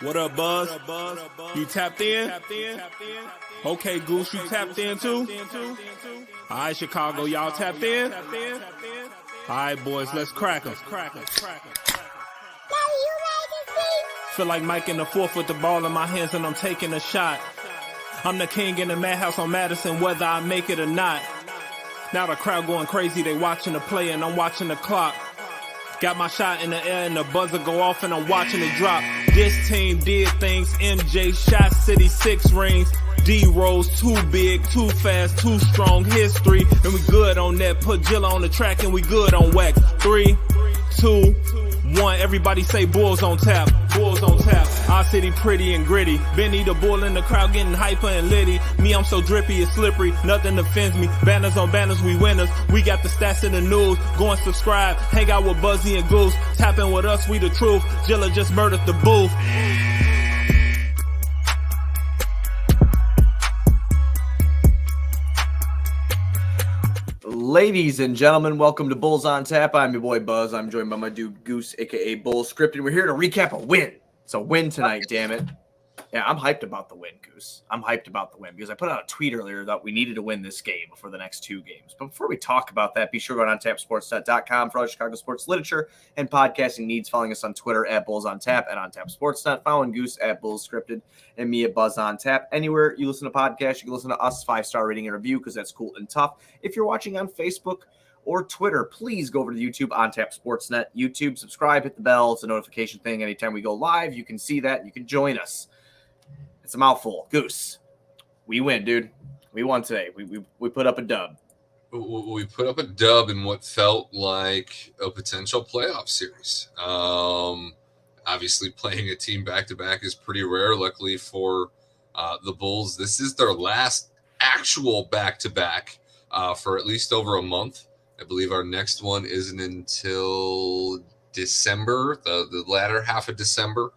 What up, Buzz? You tapped in? Okay, Goose, you tapped in too? All right, Chicago, y'all tapped in? All right, boys, let's crack 'em. Feel like Mike in the fourth with the ball in my hands and I'm taking a shot. I'm the king in the madhouse on Madison, whether I make it or not. Now the crowd going crazy, they watching the play and I'm watching the clock. Got my shot in the air and the buzzer go off and I'm watching it drop. This team did things, MJ shot City 6 rings. D-Rose too big, too fast, too strong, history. And we good on that, put Jilla on the track and we good on wax. 3, 2, 1, everybody say Bulls on tap. Bulls on tap. Our city pretty and gritty. Benny the bull in the crowd getting hyper and litty. Me, I'm so drippy, it's slippery. Nothing offends me. Banners on banners, we winners. We got the stats in the news. Go and subscribe. Hang out with Buzzy and Goose. Tapping with us, we the truth. Jilla just murdered the booth. Ladies and gentlemen, welcome to Bulls on Tap. I'm your boy Buzz. I'm joined by my dude Goose, aka Bull Scripted. We're here to recap a win. It's a win tonight, damn it. Yeah, I'm hyped about the win, Goose. I'm hyped about the win because I put out a tweet earlier that we needed to win this game before the next 2 games. But before we talk about that, be sure to go on TapSportsNet.com for all Chicago sports literature and podcasting needs. Following us on Twitter at Bulls on Tap and on TapSportsNet. Following Goose at Bulls Scripted and me at Buzz on Tap. Anywhere you listen to podcasts, you can listen to us, 5-star rating and review because that's cool and tough. If you're watching on Facebook or Twitter, please go over to YouTube on Tap Sportsnet. YouTube, subscribe, hit the bell. It's a notification thing. Anytime we go live, you can see that. You can join us. It's a mouthful. Goose, we win, dude. We won today. We put up a dub. We put up a dub in what felt like a potential playoff series. Obviously, playing a team back-to-back is pretty rare. Luckily for the Bulls, this is their last actual back-to-back for at least over a month. I believe our next one isn't until December, the latter half of December.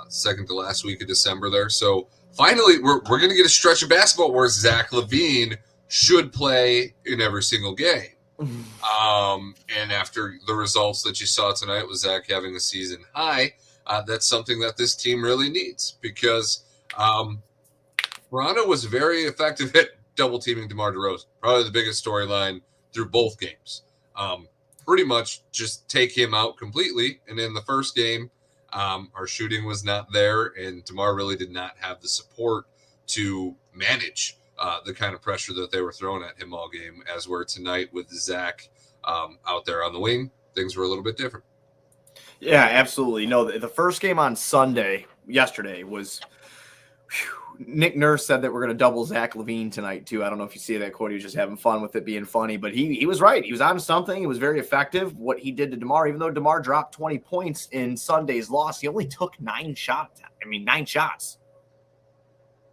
Second to last week of December there. So finally, we're going to get a stretch of basketball where Zach LaVine should play in every single game. And after the results that you saw tonight with Zach having a season high, that's something that this team really needs because Toronto was very effective at double teaming DeMar DeRozan. Probably the biggest storyline through both games. Pretty much just take him out completely. And in the first game, our shooting was not there, and DeMar really did not have the support to manage the kind of pressure that they were throwing at him all game. As we're tonight with Zach out there on the wing, things were a little bit different. Yeah, absolutely. No, the first game on yesterday was Nick Nurse said that we're going to double Zach LaVine tonight, too. I don't know if you see that quote. He was just having fun with it being funny, but he was right. He was on something. It was very effective, what he did to DeMar. Even though DeMar dropped 20 points in Sunday's loss, he only took 9 shots. 9 shots.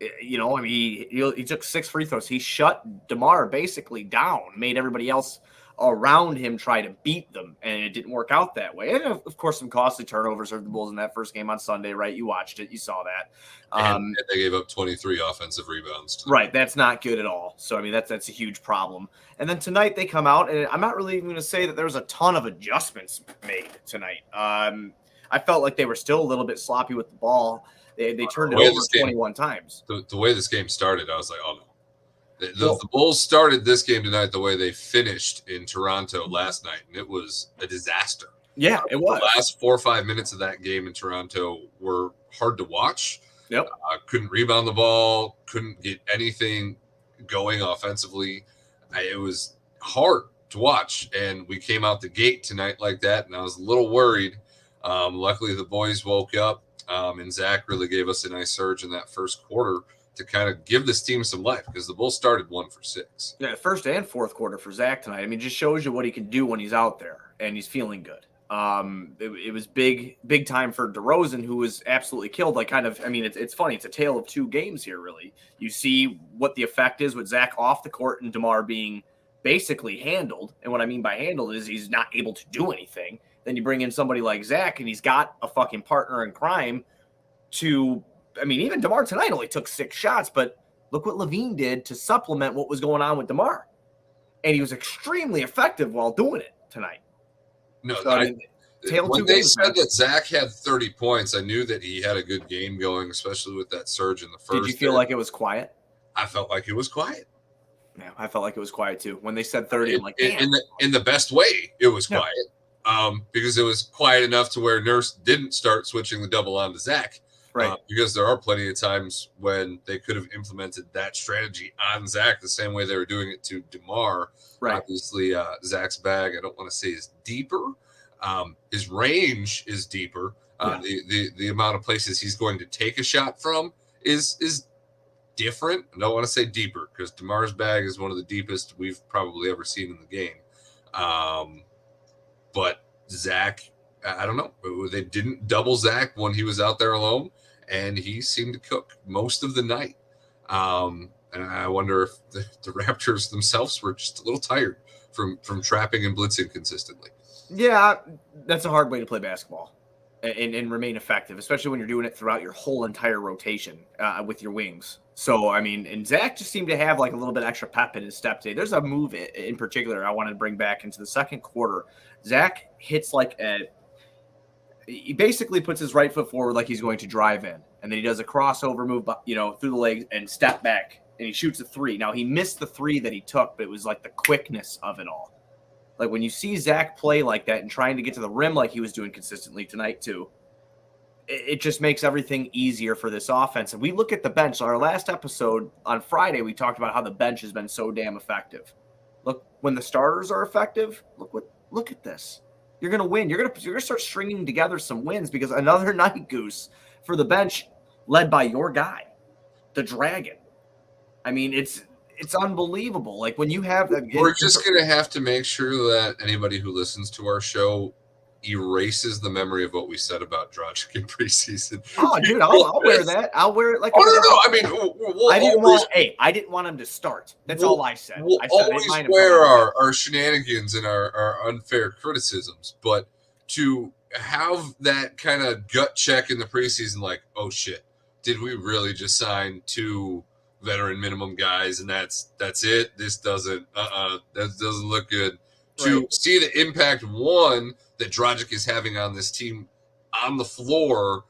He took 6 free throws. He shut DeMar basically down, made everybody else around him try to beat them, and it didn't work out that way. And, of course, some costly turnovers hurt the Bulls in that first game on Sunday, right? You watched it. You saw that. And they gave up 23 offensive rebounds. Right. That's not good at all. So, that's a huge problem. And then tonight they come out, and I'm not really even going to say that there was a ton of adjustments made tonight. I felt like they were still a little bit sloppy with the ball. They turned it over 21 times. The way this game started, I was like, oh, no. The Bulls started this game tonight the way they finished in Toronto last night, and it was a disaster. Yeah, it was. The last 4 or 5 minutes of that game in Toronto were hard to watch. Yep. Couldn't rebound the ball, couldn't get anything going offensively. It was hard to watch, and we came out the gate tonight like that, and I was a little worried. Luckily, the boys woke up, and Zach really gave us a nice surge in that first quarter to kind of give this team some life because the Bulls started 1 for 6. Yeah, first and fourth quarter for Zach tonight. It just shows you what he can do when he's out there and he's feeling good. It was big time for DeRozan, who was absolutely killed. It's funny. It's a tale of 2 games here, really. You see what the effect is with Zach off the court and DeMar being basically handled. And what I mean by handled is he's not able to do anything. Then you bring in somebody like Zach, and he's got a fucking partner in crime to – even DeMar tonight only took 6 shots, but look what LaVine did to supplement what was going on with DeMar. And he was extremely effective while doing it tonight. No, when they said that Zach had 30 points, I knew that he had a good game going, especially with that surge in the first. Did you feel like it was quiet? I felt like it was quiet. Yeah, I felt like it was quiet too. When they said 30, I'm like, damn. In the best way, it was quiet. Because it was quiet enough to where Nurse didn't start switching the double on to Zach. Right. Because there are plenty of times when they could have implemented that strategy on Zach the same way they were doing it to DeMar. Right. Obviously, Zach's bag, I don't want to say is deeper. His range is deeper. The amount of places he's going to take a shot from is different. I don't want to say deeper because DeMar's bag is one of the deepest we've probably ever seen in the game. But Zach, I don't know. They didn't double Zach when he was out there alone, and he seemed to cook most of the night. And I wonder if the Raptors themselves were just a little tired from trapping and blitzing consistently. Yeah, that's a hard way to play basketball and remain effective, especially when you're doing it throughout your whole entire rotation with your wings. So, I mean, and Zach just seemed to have like a little bit extra pep in his step today. There's a move in particular I wanted to bring back into the second quarter. Zach hits he basically puts his right foot forward like he's going to drive in. And then he does a crossover move, through the legs and step back. And he shoots a three. Now, he missed the three that he took, but it was like the quickness of it all. Like when you see Zach play like that and trying to get to the rim like he was doing consistently tonight too, it just makes everything easier for this offense. And we look at the bench. Our last episode on Friday, we talked about how the bench has been so damn effective. Look, when the starters are effective, look at this. You're gonna win. You're gonna start stringing together some wins because another night, Goose, for the bench, led by your guy, the Dragon. I mean, it's unbelievable. Like when you have that, we're just gonna have to make sure that anybody who listens to our show erases the memory of what we said about Dragic in preseason. Oh, dude, I'll wear that. I'll wear it like. Oh no! I mean, I didn't want him to start. That's all I said. We'll always wear our shenanigans and our unfair criticisms, but to have that kind of gut check in the preseason, like, oh shit, did we really just sign 2 veteran minimum guys and that's it? This doesn't that doesn't look good. To see the impact that Dragic is having on this team on the floor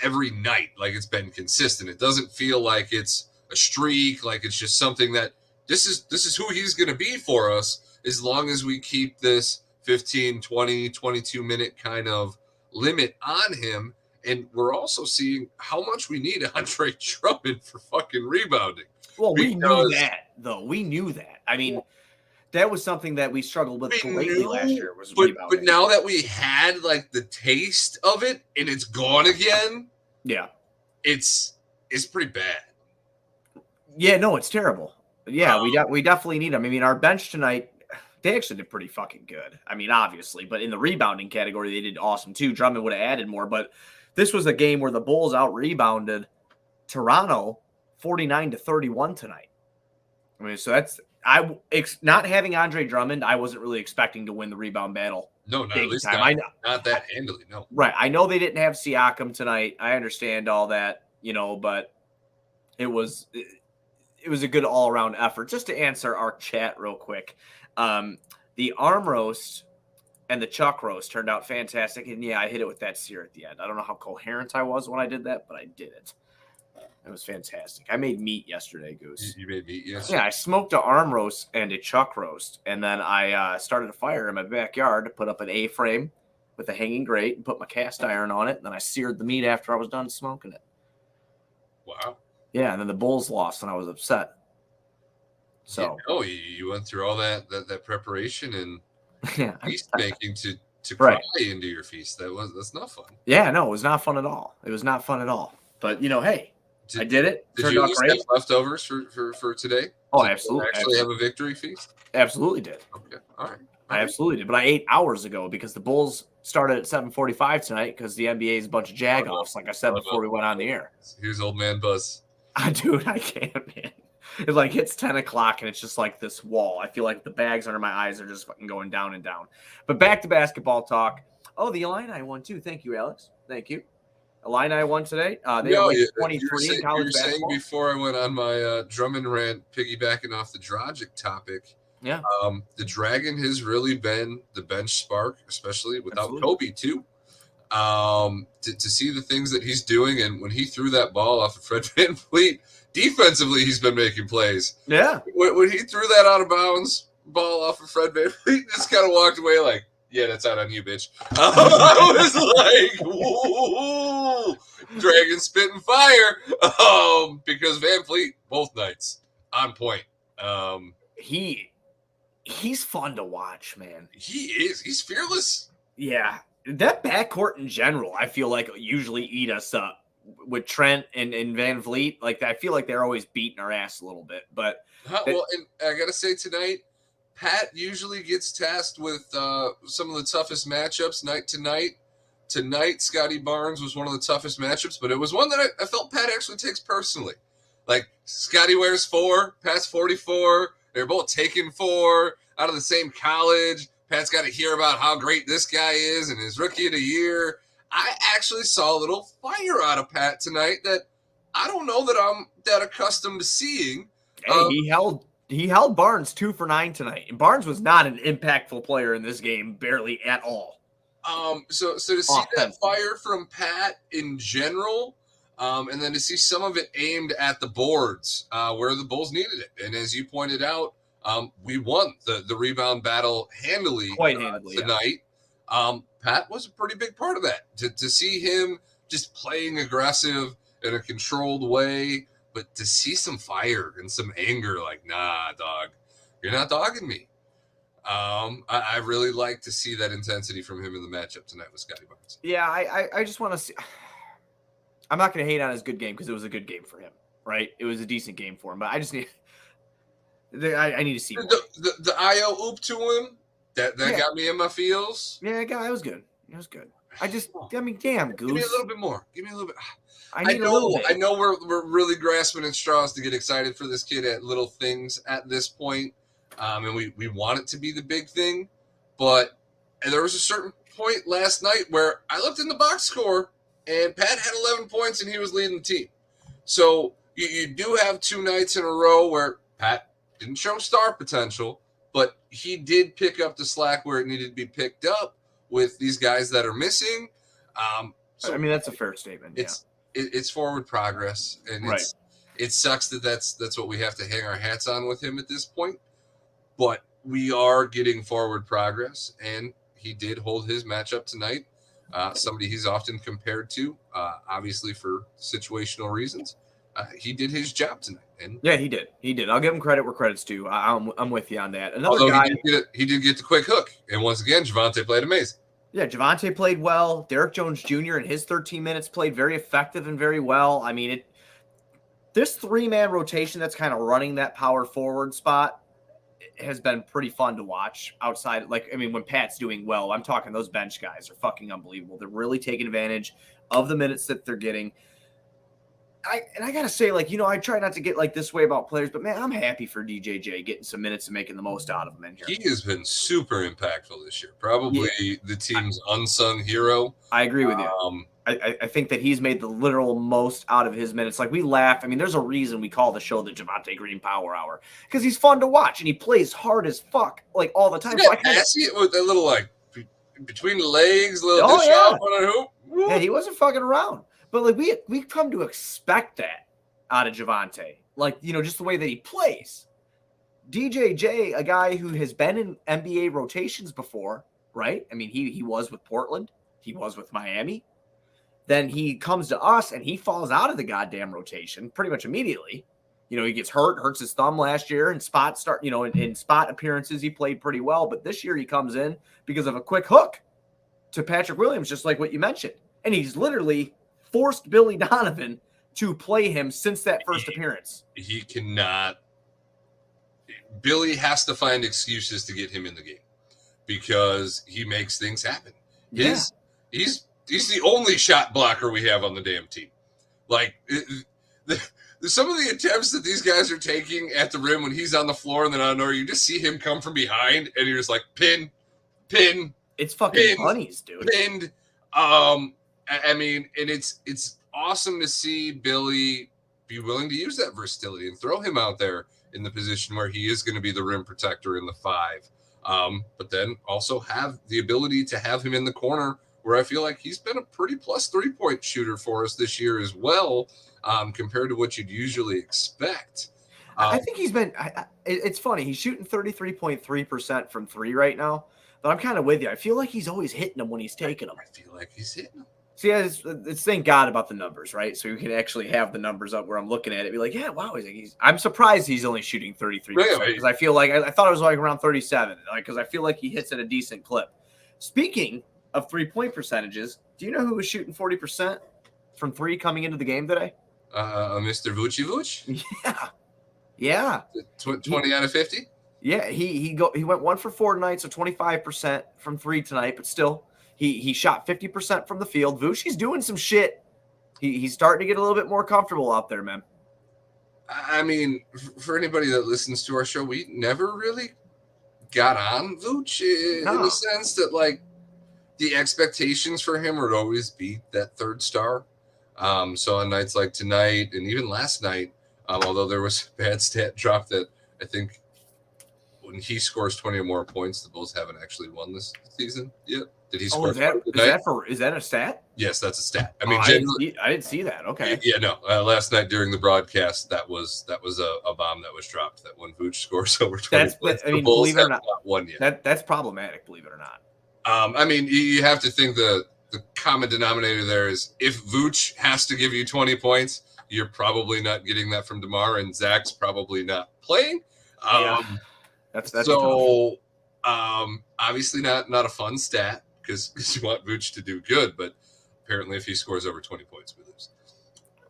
every night, like it's been consistent. It doesn't feel like it's a streak, like it's just something that this is who he's going to be for us as long as we keep this 15, 20, 22 minute kind of limit on him. And we're also seeing how much we need Andre Drummond for fucking rebounding. Well, we knew that, though. We knew that. I mean, that was something that we struggled with greatly last year. Rebounding. But now that we had like the taste of it and it's gone again, it's pretty bad. Yeah, no, it's terrible. Yeah, we definitely need him. I mean, our bench tonight, they actually did pretty fucking good. I mean, obviously, but in the rebounding category, they did awesome too. Drummond would have added more, but this was a game where the Bulls out-rebounded Toronto 49-31 tonight. I mean, so that's not having Andre Drummond, I wasn't really expecting to win the rebound battle. No, not at least not that handily, no. Right. I know they didn't have Siakam tonight. I understand all that, but it was a good all-around effort. Just to answer our chat real quick, the arm roast and the chuck roast turned out fantastic. And I hit it with that sear at the end. I don't know how coherent I was when I did that, but I did it. It was fantastic. I made meat yesterday, Goose. You made meat yesterday? Yeah, I smoked an arm roast and a chuck roast. And then I started a fire in my backyard to put up an A-frame with a hanging grate and put my cast iron on it. And then I seared the meat after I was done smoking it. Wow. Yeah, and then the Bulls lost and I was upset. So you went through all that preparation and feast making to right. Cry into your feast. That's not fun. Yeah, no, it was not fun at all. It was not fun at all. But hey, I did it. Did you at least have leftovers for today? Oh, absolutely. Actually have a victory feast? Absolutely did. Okay. All right. I absolutely did. But I ate hours ago because the Bulls started at 7:45 tonight because the NBA is a bunch of jag-offs, like I said before we went on the air. Here's old man Buzz. Dude, I can't, man. It hits 10 o'clock and it's just like this wall. I feel like the bags under my eyes are just fucking going down and down. But back to basketball talk. Oh, the Illini won too. Thank you, Alex. Thank you. Illini won today. They were 23 in college basketball. Saying before I went on my Drummond rant, piggybacking off the Dragic topic, Yeah. The Dragon has really been the bench spark, especially without Absolutely. Kobe too. To see the things that he's doing, and when he threw that ball off of Fred VanVleet, defensively he's been making plays. Yeah. When he threw that out of bounds ball off of Fred VanVleet, just kind of walked away like, yeah, that's out on you, bitch. I was like, whoa, Dragon spitting fire, because VanVleet both nights on point. He's fun to watch, man. He is. He's fearless. Yeah. That backcourt in general, I feel like usually eat us up with Trent and Van Vliet. Like, I feel like they're always beating our ass a little bit. But Well, and I gotta say tonight, Pat usually gets tasked with some of the toughest matchups night to night. Tonight, Scotty Barnes was one of the toughest matchups, but it was one that I felt Pat actually takes personally. Like, Scotty wears 4, Pat's 44. They're both taking 4 out of the same college. Pat's got to hear about how great this guy is and his rookie of the year. I actually saw a little fire out of Pat tonight that I don't know that I'm that accustomed to seeing. Hey, he held Barnes 2 for 9 tonight, and Barnes was not an impactful player in this game, barely at all. So to see that fire from Pat in general, and then to see some of it aimed at the boards where the Bulls needed it, and as you pointed out, we won the rebound battle quite handily tonight. Yeah. Pat was a pretty big part of that. To see him just playing aggressive in a controlled way, but to see some fire and some anger, like, nah, dog, you're not dogging me. I really like to see that intensity from him in the matchup tonight with Scotty Barnes. Yeah, I just want to see. I'm not going to hate on his good game because it was a good game for him, right? It was a decent game for him, but I just need. I need to see more. The IO oop to him that got me in my feels. Yeah, it was good. It was good. I mean, damn, Goose. Give me a little bit more. Give me a little bit. I need a little bit. I know we're really grasping at straws to get excited for this kid at little things at this point. And we want it to be the big thing, but there was a certain point last night where I looked in the box score and Pat had 11 points and he was leading the team. So you do have 2 nights in a row where Pat didn't show star potential, but he did pick up the slack where it needed to be picked up with these guys that are missing. So I mean, that's a fair statement. It's forward progress, and right. It sucks that's what we have to hang our hats on with him at this point. But we are getting forward progress, and he did hold his matchup tonight. Somebody he's often compared to, obviously for situational reasons. He did his job tonight. And yeah, he did. I'll give him credit where credit's due. I'm with you on that. Although guy, he did get the quick hook, and once again, Javonte played amazing. Yeah, Javonte played well. Derek Jones Jr. in his 13 minutes played very effective and very well. I mean, this 3-man rotation that's kind of running that power forward spot has been pretty fun to watch outside. Like, I mean, when Pat's doing well, I'm talking those bench guys are fucking unbelievable. They're really taking advantage of the minutes that they're getting. I got to say, like, I try not to get like this way about players, but man, I'm happy for DJJ getting some minutes and making the most out of them in here. He has been super impactful this year. Probably the team's unsung hero. I agree with you. I think that he's made the literal most out of his minutes. Like, we laugh. I mean, there's a reason we call the show the Javonte Green Power Hour, because he's fun to watch and he plays hard as fuck, like, all the time. So I see it with that little, like, between the legs, little dish off on a hoop. Woo. Yeah, he wasn't fucking around. But like we come to expect that out of Javonte, like, just the way that he plays. DJJ, a guy who has been in NBA rotations before, right? I mean, he was with Portland, he was with Miami. Then he comes to us and he falls out of the goddamn rotation pretty much immediately. He gets hurts his thumb last year, and in spot appearances he played pretty well. But this year he comes in because of a quick hook to Patrick Williams, just like what you mentioned, and he's literally forced Billy Donovan to play him since that first appearance. He cannot. Billy has to find excuses to get him in the game because he makes things happen. Yeah. He's the only shot blocker we have on the damn team. Like, some of the attempts that these guys are taking at the rim when he's on the floor and then on or you just see him come from behind and you're just like, pin. It's fucking bunnies, dude. Pinned. I mean, and it's awesome to see Billy be willing to use that versatility and throw him out there in the position where he is going to be the rim protector in the 5. But then also have the ability to have him in the corner where I feel like he's been a pretty plus 3-point shooter for us this year as well, compared to what you'd usually expect. I think he's been it's funny. He's shooting 33.3% from 3 right now, but I'm kind of with you. I feel like he's always hitting them when he's taking them. I feel like he's hitting them. See, it's thank God about the numbers, right? So you can actually have the numbers up where I'm looking at it, be like, yeah, wow, I'm surprised he's only shooting 33% because I feel like I thought it was like around 37, like because I feel like he hits at a decent clip. Speaking of 3-point percentages, do you know who was shooting 40% from 3 coming into the game today? Mr. Vucevic? Yeah. 20 out of 50? Yeah, he went 1 for 4 tonight, so 25% from 3 tonight, but still. He shot 50% from the field. Vucevic's doing some shit. He's starting to get a little bit more comfortable out there, man. I mean, for anybody that listens to our show, we never really got on Vooch in the sense that, like, the expectations for him would always be that 3rd star. So on nights like tonight and even last night, although there was a bad stat drop that I think when he scores 20 or more points, the Bulls haven't actually won this season yet. Did he score? Is that a stat? Yes, that's a stat. I mean, I didn't see that. Okay. Yeah, no. Last night during the broadcast, that was a bomb that was dropped. That when Vooch scores over 20 points, the Bulls believe it or not, won yet. That's problematic. Believe it or not. I mean, you have to think the common denominator there is if Vooch has to give you 20 points, you're probably not getting that from DeMar, and Zach's probably not playing. That's so. Obviously not a fun stat because you want Vooch to do good, but apparently if he scores over 20 points, we lose.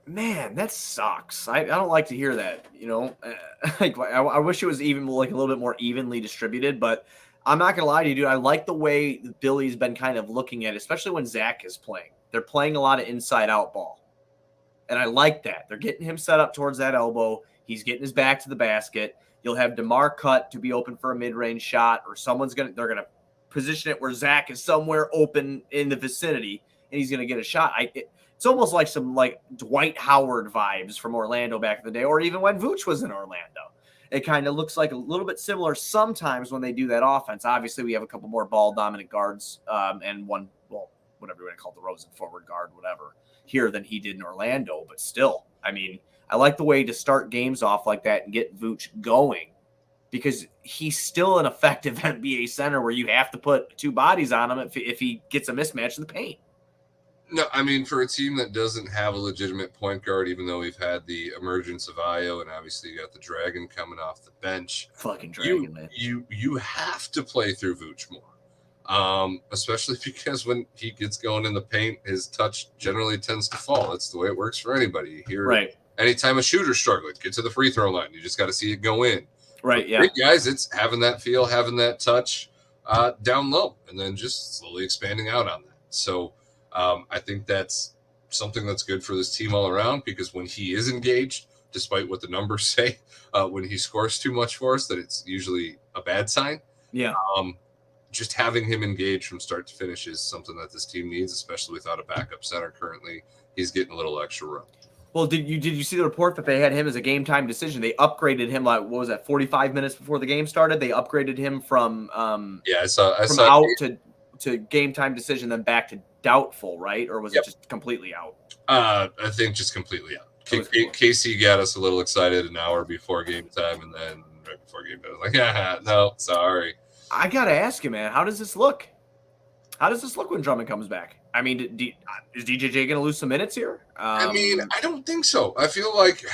Man, that sucks. I don't like to hear that. You know, like I wish it was even like a little bit more evenly distributed, but I'm not gonna lie to you, dude. I like the way Billy's been kind of looking at it, especially when Zach is playing. They're playing a lot of inside out ball, and I like that. They're getting him set up towards that elbow. He's getting his back to the basket. You'll have DeMar cut to be open for a mid-range shot, or they're gonna position it where Zach is somewhere open in the vicinity, and he's gonna get a shot. It's almost like some like Dwight Howard vibes from Orlando back in the day, or even when Vooch was in Orlando. It kind of looks like a little bit similar sometimes when they do that offense. Obviously, we have a couple more ball-dominant guards and one, well, whatever you want to call the Rosen forward guard, whatever, here than he did in Orlando. But still, I mean, I like the way to start games off like that and get Vooch going because he's still an effective NBA center where you have to put 2 bodies on him if he gets a mismatch in the paint. No, I mean, for a team that doesn't have a legitimate point guard, even though we've had the emergence of Io and obviously you got the Dragon coming off the bench. Fucking Dragon, man. You have to play through Vooch more. Especially because when he gets going in the paint, his touch generally tends to fall. That's the way it works for anybody. Right. Anytime a shooter's struggling, get to the free throw line. You just got to see it go in. Right, yeah. Great guys, it's having that feel, having that touch down low, and then just slowly expanding out on that. So I think that's something that's good for this team all around because when he is engaged, despite what the numbers say, when he scores too much for us, that it's usually a bad sign. Yeah. Just having him engaged from start to finish is something that this team needs, especially without a backup center currently. He's getting a little extra run. Well, did you see the report that they had him as a game time decision? They upgraded him like what was that 45 minutes before the game started? They upgraded him from I saw out to game time decision, then back to doubtful, right? Or was it just completely out? I think just completely out. KC got us a little excited an hour before game time, and then right before game time, I was like, no, sorry. I gotta ask you, man, how does this look? How does this look when Drummond comes back? I mean, is DJJ going to lose some minutes here? I don't think so. I feel like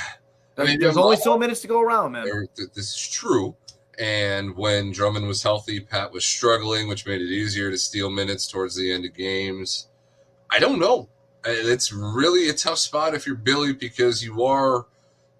there's only so many minutes to go around, man. This is true. And when Drummond was healthy, Pat was struggling, which made it easier to steal minutes towards the end of games. I don't know. It's really a tough spot if you're Billy because you are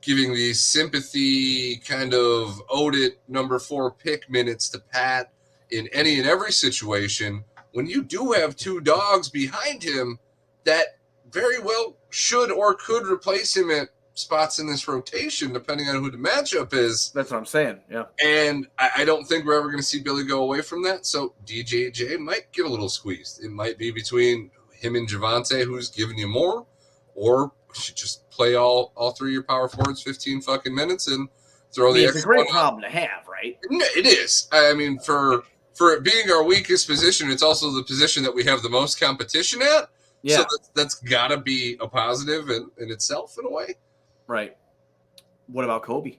giving these sympathy kind of owed it number 4 pick minutes to Pat in any and every situation. When you do have 2 dogs behind him that very well should or could replace him at spots in this rotation, depending on who the matchup is. That's what I'm saying, yeah. And I don't think we're ever going to see Billy go away from that. So DJJ might get a little squeezed. It might be between him and Javante, who's giving you more, or should just play all 3 of your power forwards 15 fucking minutes and throw the It's a extra great one on. problem to have, right? It is. I mean, for it being our weakest position, it's also the position that we have the most competition at. Yeah. So that's got to be a positive in itself, in a way. Right. What about Kobe?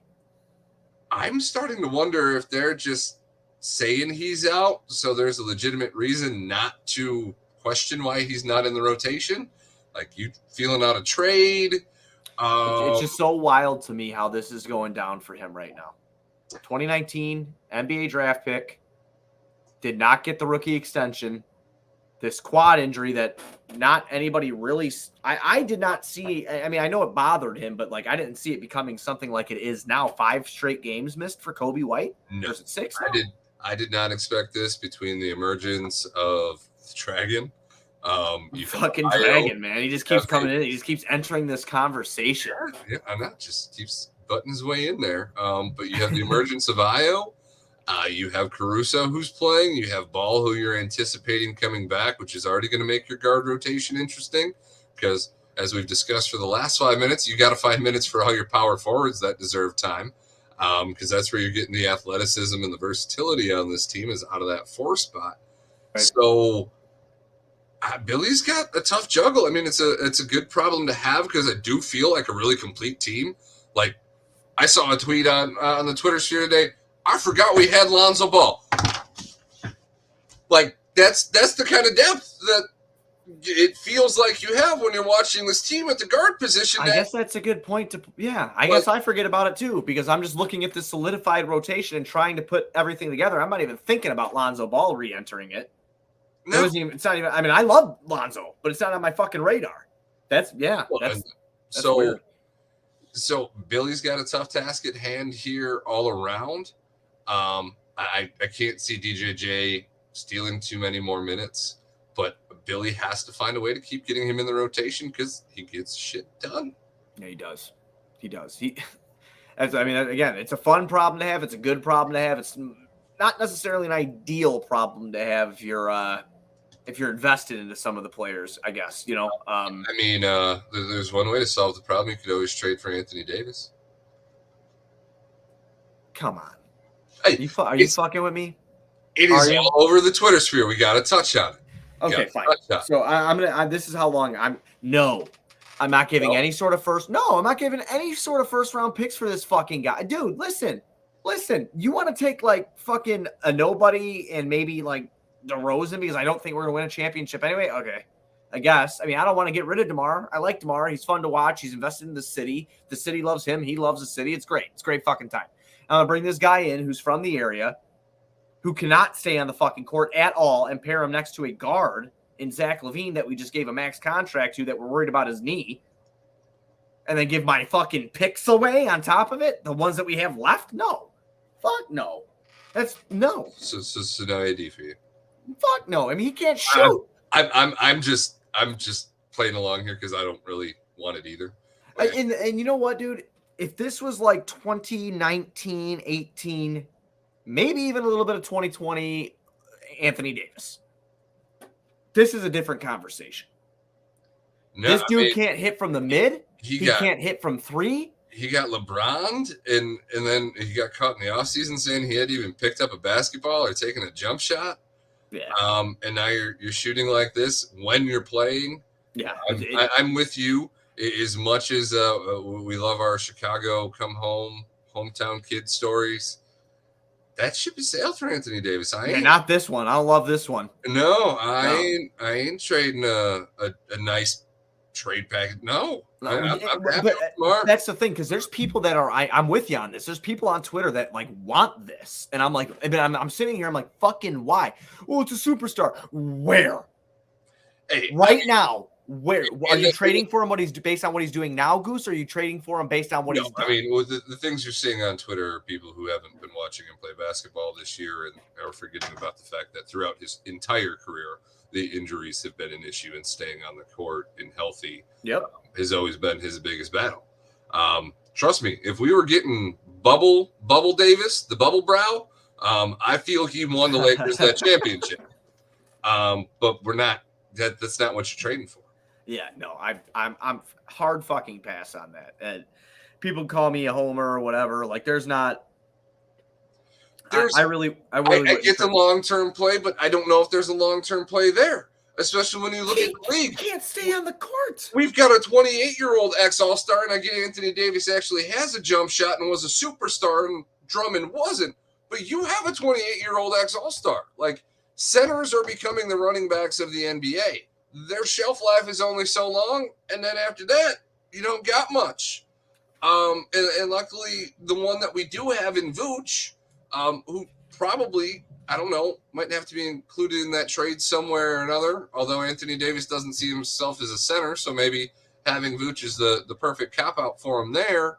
I'm starting to wonder if they're just saying he's out, so there's a legitimate reason not to question why he's not in the rotation. Like, you feeling out a trade? It's just so wild to me how this is going down for him right now. 2019 NBA draft pick, did not get the rookie extension. This quad injury that not anybody really – I did not see – I mean, I know it bothered him, but, like, I didn't see it becoming something like it is now. 5 straight games missed for Kobe White? No. Or is it 6? I did not expect this between the emergence of the Dragon. Fucking Dragon, man. He just keeps coming in. He just keeps entering this conversation. Yeah, I know. Just keeps butting his way in there. But you have the emergence of Io. You have Caruso, who's playing. You have Ball, who you're anticipating coming back, which is already going to make your guard rotation interesting. Because, as we've discussed for the last 5 minutes, you got to find minutes for all your power forwards that deserve time. Because that's where you're getting the athleticism and the versatility on this team is out of that 4 spot. Right. So Billy's got a tough juggle. I mean, it's a good problem to have because I do feel like a really complete team. Like, I saw a tweet on the Twitter sphere today. I forgot we had Lonzo Ball. Like, that's the kind of depth that it feels like you have when you're watching this team at the guard position. I guess that's a good point to – yeah, I guess I forget about it too because I'm just looking at the solidified rotation and trying to put everything together. I'm not even thinking about Lonzo Ball re-entering it. No. It's not even – I mean, I love Lonzo, but it's not on my fucking radar. That's weird. So Billy's got a tough task at hand here all around. I can't see DJJ stealing too many more minutes, but Billy has to find a way to keep getting him in the rotation because he gets shit done. Yeah, he does. Again, it's a fun problem to have. It's a good problem to have. It's not necessarily an ideal problem to have if you're invested into some of the players, I guess, you know. There's one way to solve the problem. You could always trade for Anthony Davis. Come on. Hey, are you fucking with me? It is all over the Twitter sphere. We got to touch on it. Okay, fine. So this is how long I'm not giving any sort of first round picks for this fucking guy. Dude, listen, you want to take like fucking a nobody and maybe like DeRozan because I don't think we're going to win a championship anyway. Okay. I guess. I mean, I don't want to get rid of DeMar. I like DeMar. He's fun to watch. He's invested in the city. The city loves him. He loves the city. It's great. It's great fucking time. I'm going to bring this guy in who's from the area, who cannot stay on the fucking court at all and pair him next to a guard in Zach LaVine that we just gave a max contract to that we're worried about his knee, and then give my fucking picks away on top of it, the ones that we have left? No. Fuck no. That's no. So no AD for you. Fuck no. I mean, he can't shoot. I'm just playing along here because I don't really want it either. And you know what, dude? If this was like 2019, 18, maybe even a little bit of 2020, Anthony Davis, this is a different conversation. No, this dude can't hit from the mid. He can't hit from 3. He got LeBron, and then he got caught in the offseason saying he hadn't even picked up a basketball or taken a jump shot. Yeah. And now you're shooting like this when you're playing. Yeah. I'm with you. As much as we love our Chicago come home, hometown kid stories, that ship is sailed for Anthony Davis. Not this one. I don't love this one. No, I ain't trading a nice trade package. No. But that's the thing, because there's people that are I'm with you on this. There's people on Twitter that like want this, and I'm like, I'm sitting here, I'm like, fucking why? Well, it's a superstar. Where? Hey, now. Where are you trading for him? Based on what he's doing now, Goose? Or are you trading for him based on what he's done? I mean, the things you're seeing on Twitter are people who haven't been watching him play basketball this year and are forgetting about the fact that throughout his entire career, the injuries have been an issue, and staying on the court and healthy has always been his biggest battle. Trust me, if we were getting Bubble Davis, the Bubble Brow, I feel he won the Lakers that championship. But we're not. That's not what you're trading for. Yeah, no, I'm hard fucking pass on that. people call me a homer or whatever. Like, there's not. I really I get the long-term play, but I don't know if there's a long-term play there, especially when you look at the league. He can't stay on the court. We've got a 28-year-old ex-All-Star, and I get Anthony Davis actually has a jump shot and was a superstar, and Drummond wasn't. But you have a 28-year-old ex-All-Star. Like, centers are becoming the running backs of the NBA. Their shelf life is only so long, and then after that, you don't got much. And luckily, the one that we do have in Vooch, who probably, I don't know, might have to be included in that trade somewhere or another, although Anthony Davis doesn't see himself as a center, so maybe having Vooch is the perfect cop-out for him there.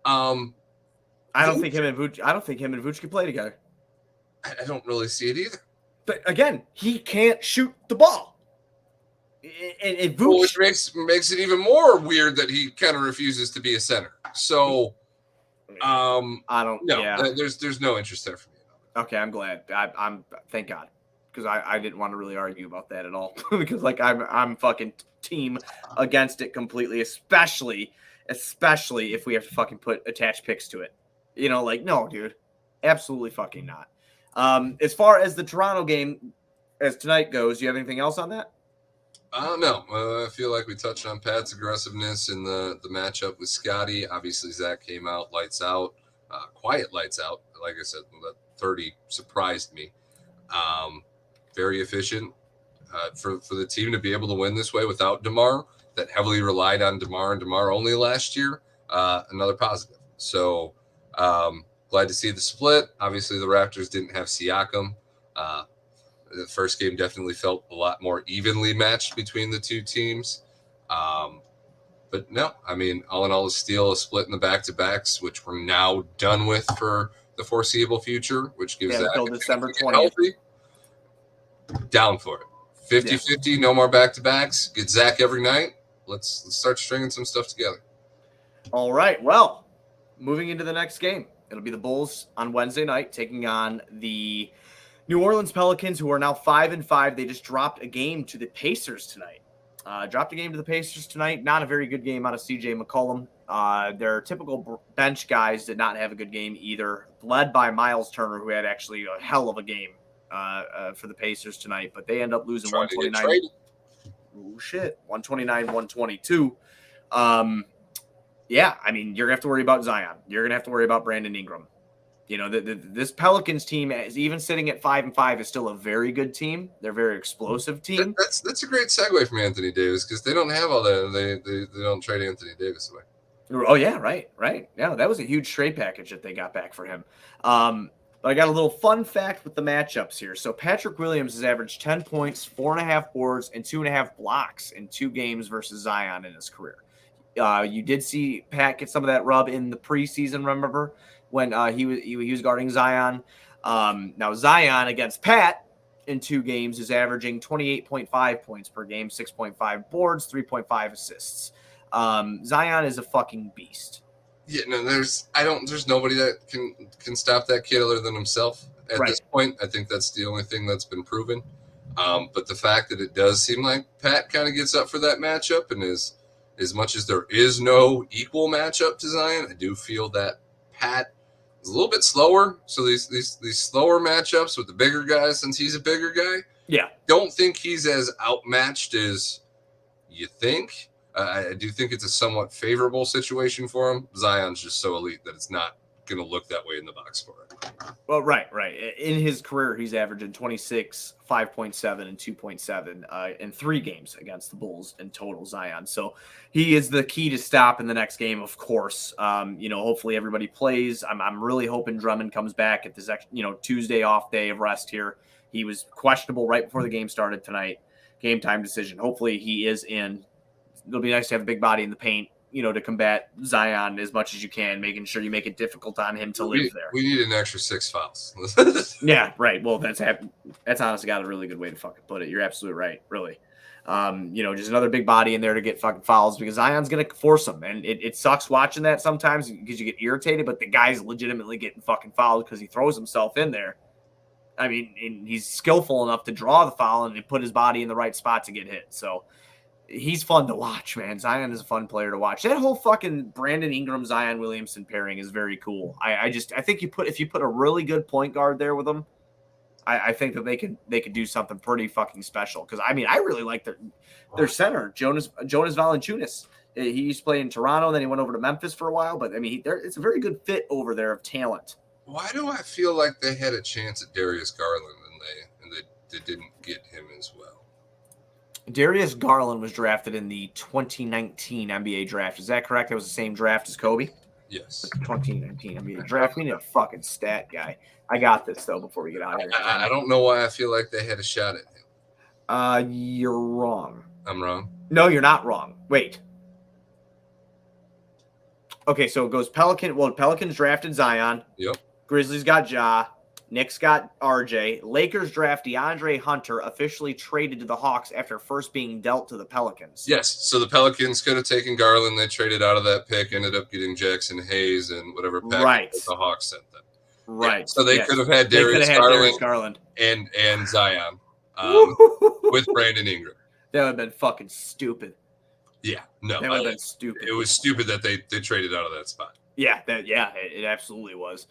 I don't think him and Vooch can play together. I don't really see it either. But again, he can't shoot the ball. And Vooch, which makes it even more weird that he kind of refuses to be a center. So, I don't. No, yeah. There's no interest there for me. Okay, I'm glad. I'm thank God, because I didn't want to really argue about that at all. Because like I'm fucking team against it completely, especially if we have to fucking attach picks to it. You know, like, no, dude, absolutely fucking not. As far as the Toronto game as tonight goes, do you have anything else on that? No. I feel like we touched on Pat's aggressiveness in the matchup with Scotty. Obviously, Zach came out lights out, quiet lights out. Like I said, that 30 surprised me. Very efficient for the team to be able to win this way without DeMar, that heavily relied on DeMar and DeMar only last year. Another positive. So glad to see the split. Obviously, the Raptors didn't have Siakam. The first game definitely felt a lot more evenly matched between the two teams. But no, I mean, all in all, a steal, a split in the back-to-backs, which we're now done with for the foreseeable future, which gives that until December 20th. Down for it. 50-50, no more back-to-backs. Get Zach every night. Let's start stringing some stuff together. All right. Well, moving into the next game, it'll be the Bulls on Wednesday night taking on the New Orleans Pelicans, who are now 5-5. They just dropped a game to the Pacers tonight. Not a very good game out of CJ McCollum. Their typical bench guys did not have a good game either, led by Miles Turner, who had actually a hell of a game for the Pacers tonight. But they end up losing 129. Oh, shit. 129-122. Yeah, I mean, you're going to have to worry about Zion. You're going to have to worry about Brandon Ingram. You know, this Pelicans team, is even sitting at 5-5, is still a very good team. They're a very explosive team. That's a great segue from Anthony Davis, because they don't have all that. They don't trade Anthony Davis away. Oh yeah, right. Yeah, that was a huge trade package that they got back for him. But I got a little fun fact with the matchups here. So Patrick Williams has averaged 10 points, 4.5 boards, and 2.5 blocks in 2 games versus Zion in his career. You did see Pat get some of that rub in the preseason, remember? When he was guarding Zion. Now Zion against Pat in 2 games is averaging 28.5 points per game, 6.5 boards, 3.5 assists. Zion is a fucking beast. Yeah, no, there's nobody that can stop that kid other than himself at this point. I think that's the only thing that's been proven. But the fact that it does seem like Pat kind of gets up for that matchup, and as much as there is no equal matchup to Zion, I do feel that Pat is a little bit slower. So these slower matchups with the bigger guys, since he's a bigger guy, don't think he's as outmatched as you think. I do think it's a somewhat favorable situation for him. Zion's just so elite that it's not going to look that way in the box score. Well, right. In his career, he's averaging 26, 5.7, and 2.7 in 3 games against the Bulls in total, Zion. So he is the key to stop in the next game, of course. Hopefully everybody plays. I'm really hoping Drummond comes back at this Tuesday off day of rest here. He was questionable right before the game started tonight. Game time decision. Hopefully he is in. It'll be nice to have a big body in the paint, to combat Zion as much as you can, making sure you make it difficult on him to live there. We need an extra 6 fouls. Yeah, right. Well, that's honestly got a really good way to fucking put it. You're absolutely right, really. Just another big body in there to get fucking fouls, because Zion's going to force them. And it sucks watching that sometimes because you get irritated, but the guy's legitimately getting fucking fouled because he throws himself in there. I mean, and he's skillful enough to draw the foul and to put his body in the right spot to get hit. So, he's fun to watch, man. Zion is a fun player to watch. That whole fucking Brandon Ingram, Zion Williamson pairing is very cool. I think if you put a really good point guard there with them, I think that they could do something pretty fucking special. Because I mean, I really like their center, Jonas Valanciunas. He used to play in Toronto, then he went over to Memphis for a while. But I mean, it's a very good fit over there of talent. Why do I feel like they had a chance at Darius Garland and they didn't get him as well? Darius Garland was drafted in the 2019 NBA draft. Is that correct? That was the same draft as Kobe? Yes. 2019 NBA draft. We need a fucking stat guy. I got this, though, before we get out of here. I don't know why I feel like they had a shot at him. You're wrong. I'm wrong? No, you're not wrong. Wait. Okay, so it goes Pelican. Well, Pelicans drafted Zion. Yep. Grizzlies got Ja. Knicks got RJ. Lakers draft DeAndre Hunter, officially traded to the Hawks after first being dealt to the Pelicans. Yes. So the Pelicans could have taken Garland. They traded out of that pick, ended up getting Jackson Hayes and whatever pack the Hawks sent them. Right. Yeah, so they could have had Darius Garland and Zion with Brandon Ingram. That would have been fucking stupid. Yeah. No. That would have been stupid. It was stupid that they traded out of that spot. Yeah. It absolutely was.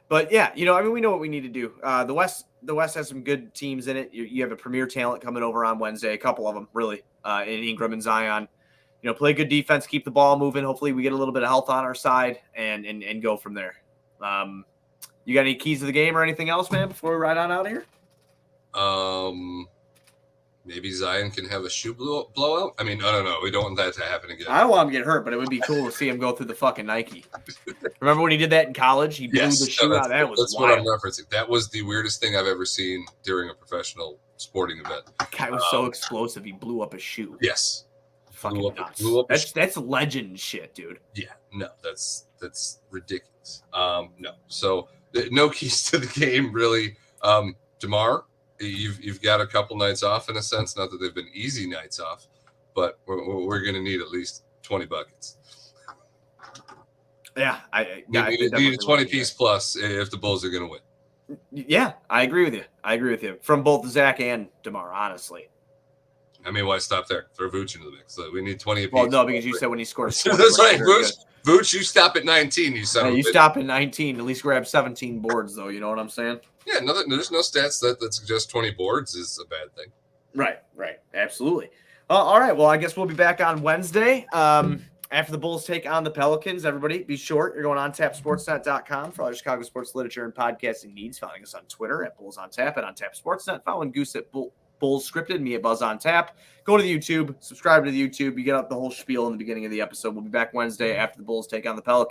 But yeah, you know, I mean, we know what we need to do. The West has some good teams in it. You have a premier talent coming over on Wednesday, a couple of them really, in Ingram and Zion. You know, play good defense, keep the ball moving. Hopefully, we get a little bit of health on our side and go from there. You got any keys to the game or anything else, man? Before we ride on out of here. Maybe Zion can have a shoe blowout. I mean, I don't know. We don't want that to happen again. I don't want him to get hurt, but it would be cool to see him go through the fucking Nike. Remember when he did that in college? He blew the shoe out. That's what I'm referencing. That was the weirdest thing I've ever seen during a professional sporting event. The guy was so explosive, he blew up a shoe. Yes. Fucking nuts. That's legend shit, dude. Yeah, no, that's ridiculous. No. So no keys to the game, really. DeMar, You've got a couple nights off in a sense. Not that they've been easy nights off, but we're going to need at least 20 buckets. Yeah, I need a 20-piece plus if the Bulls are going to win. Yeah, I agree with you. From both Zach and DeMar, honestly. I mean, why stop there? Throw Vooch into the mix. So we need 20 apiece. Well, no, because you said when he scored. That's right, Vooch, you stop at 19. You stop at 19. At least grab 17 boards, though. You know what I'm saying? Yeah, there's no stats that suggest 20 boards is a bad thing. Right. Absolutely. All right. Well, I guess we'll be back on Wednesday after the Bulls take on the Pelicans. Everybody, be short. You're going on tapsportsnet.com for all your Chicago sports literature and podcasting needs. Following us on Twitter at Bulls on Tap and on Tap Sportsnet. Following Goose at Bulls Scripted, me at Buzz on Tap. Go to the YouTube, subscribe to the YouTube. You get up the whole spiel in the beginning of the episode. We'll be back Wednesday after the Bulls take on the Pelicans.